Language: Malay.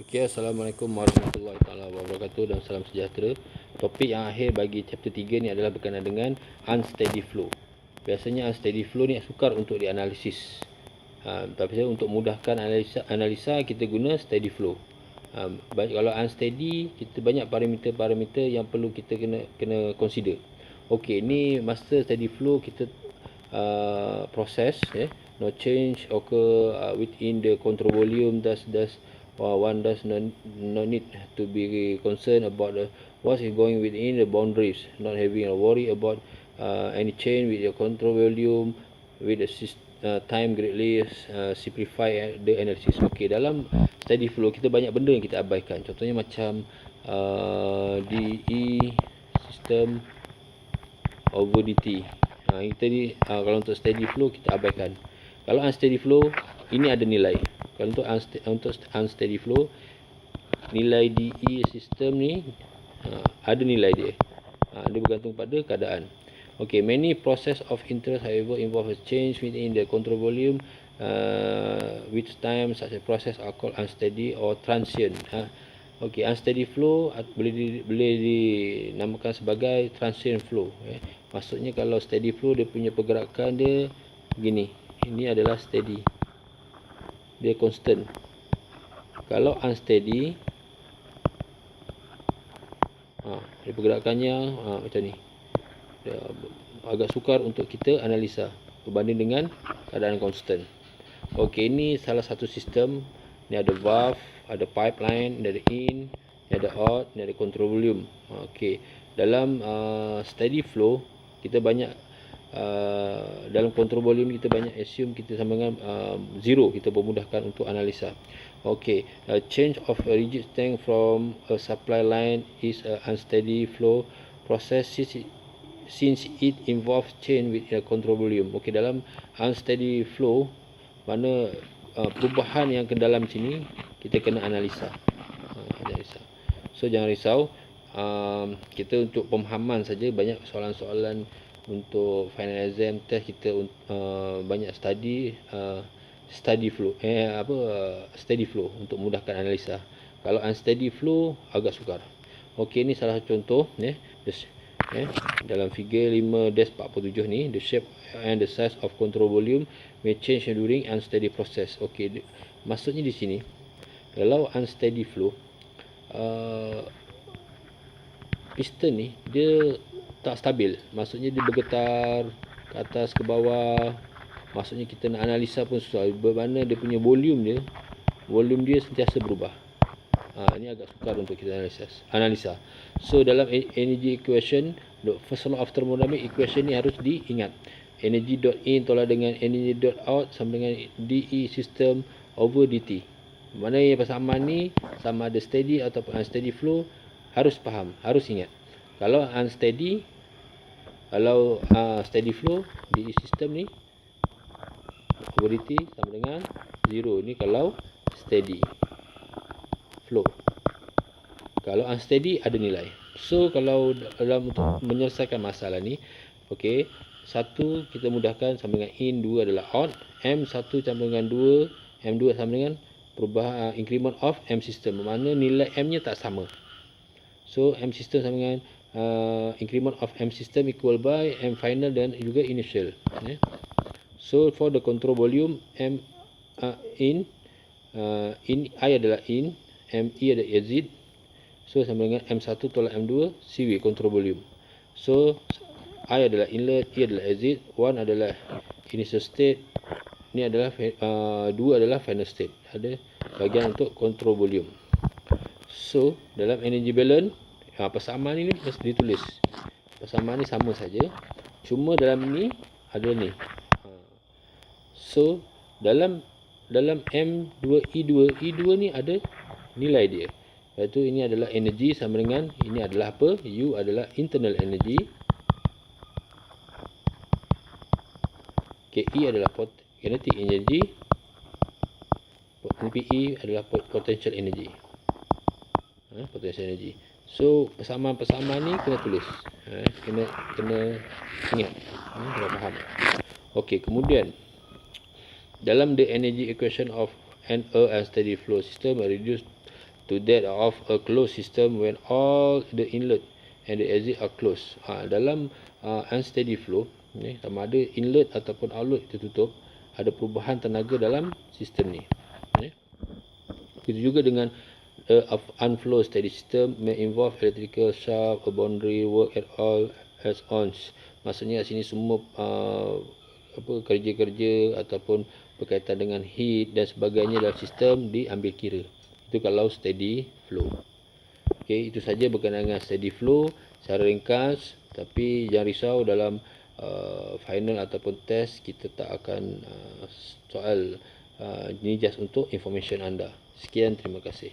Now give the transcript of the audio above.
Okey, Assalamualaikum warahmatullahi taala wabarakatuh dan salam sejahtera. Topik yang akhir bagi chapter 3 ni adalah berkenaan dengan unsteady flow. Biasanya unsteady flow ni sukar untuk dianalisis. Tapi untuk mudahkan analisa kita guna steady flow. Kalau unsteady, kita banyak parameter-parameter yang perlu kita kena consider. Okey, ni master steady flow kita process, no change occur within the control volume, thus one does not need to be concerned about what is going within the boundaries, not having a worry about any change with your control volume with the time greatly simplify the analysis. Okey, dalam steady flow kita banyak benda yang kita abaikan. Contohnya macam DE system over DT. Kita ni kalau untuk steady flow kita abaikan. Kalau unsteady flow ini ada nilai. Kalau untuk unsteady flow, nilai DE system ni ada nilai dia. Dia bergantung pada keadaan. Okay, many process of interest however involve a change within the control volume, which time such a process are called unsteady or transient. Okay, unsteady flow boleh dinamakan sebagai transient flow. Maksudnya kalau steady flow dia punya pergerakan dia begini. Ini adalah steady. Dia constant. Kalau unsteady, dia pergerakannya macam ni. Dia agak sukar untuk kita analisa berbanding dengan keadaan constant. Okey, ini salah satu sistem. Ni ada valve, ada pipeline, ni ada in, ni ada out, ni ada control volume. Okey, dalam steady flow kita banyak dalam control volume kita banyak assume kita sama dengan zero, kita memudahkan untuk analisa. Okey, change of a rigid tank from a supply line is a unsteady flow process since it involves change with a control volume. Okey, dalam unsteady flow mana perubahan yang ke dalam sini kita kena analisa. So jangan risau, kita untuk pemahaman saja. Banyak soalan-soalan untuk final exam test kita banyak steady flow steady flow untuk mudahkan analisa. Kalau unsteady flow agak sukar. Okey, ni salah satu contoh dalam figure 5-47 ni, the shape and the size of control volume may change during unsteady process. Okey, maksudnya di sini kalau unsteady flow, piston ni dia tak stabil. Maksudnya dia bergetar ke atas ke bawah. Maksudnya kita nak analisa pun susah. Bermakna dia punya volume dia sentiasa berubah. Ini agak sukar untuk kita analisa. So dalam energy equation, the first law of thermodynamic equation ni harus diingat. Energy dot in tolak dengan energy dot out sama dengan DE system over DT. Mana yang persamaan ni sama ada steady ataupun unsteady flow, harus faham, harus ingat. Kalau unsteady, kalau steady flow di sistem ni over dt sama dengan 0. Ini kalau steady flow. Kalau unsteady ada nilai. So kalau dalam untuk menyelesaikan masalah ni, okey, 1 kita mudahkan sama dengan in, 2 adalah out, M1 sama dengan 2, M2 sama dengan perubahan increment of M system. Bermakna nilai M nya tak sama. So M system sama dengan increment of M system equal by M final dan juga initial. So for the control volume, M in I adalah in, ME adalah exit. So sama dengan M1 tolak M2 CV control volume. So I adalah inlet, E adalah exit, 1 adalah initial state, ni adalah 2 adalah final state. Ada bahagian untuk control volume. So dalam energy balance, persamaan ini ditulis. Persamaan ni sama saja. Cuma dalam ni ada ni. So dalam M2E2 ni ada nilai dia. Iaitu ini adalah energy sama dengan ini adalah apa? U adalah internal energy. KE adalah kinetic energy. PE adalah potential energy. Potential energy. So persamaan-persamaan ni kena tulis. Kena ingat. Kena faham. Okey, kemudian dalam the energy equation of an unsteady flow system, a reduced to that of a closed system when all the inlet and the exit are closed. Dalam unsteady flow, sama ada inlet ataupun outlet tertutup, ada perubahan tenaga dalam sistem ni. Begitu juga dengan unflow steady system may involve electrical shaft, a boundary work at all as ons. Maksudnya kat sini semua kerja-kerja ataupun berkaitan dengan heat dan sebagainya dalam sistem diambil kira. Itu kalau steady flow. Okey, itu saja berkenaan dengan steady flow secara ringkas, tapi jangan risau dalam final ataupun test kita tak akan soal ni just untuk information anda. Sekian, terima kasih.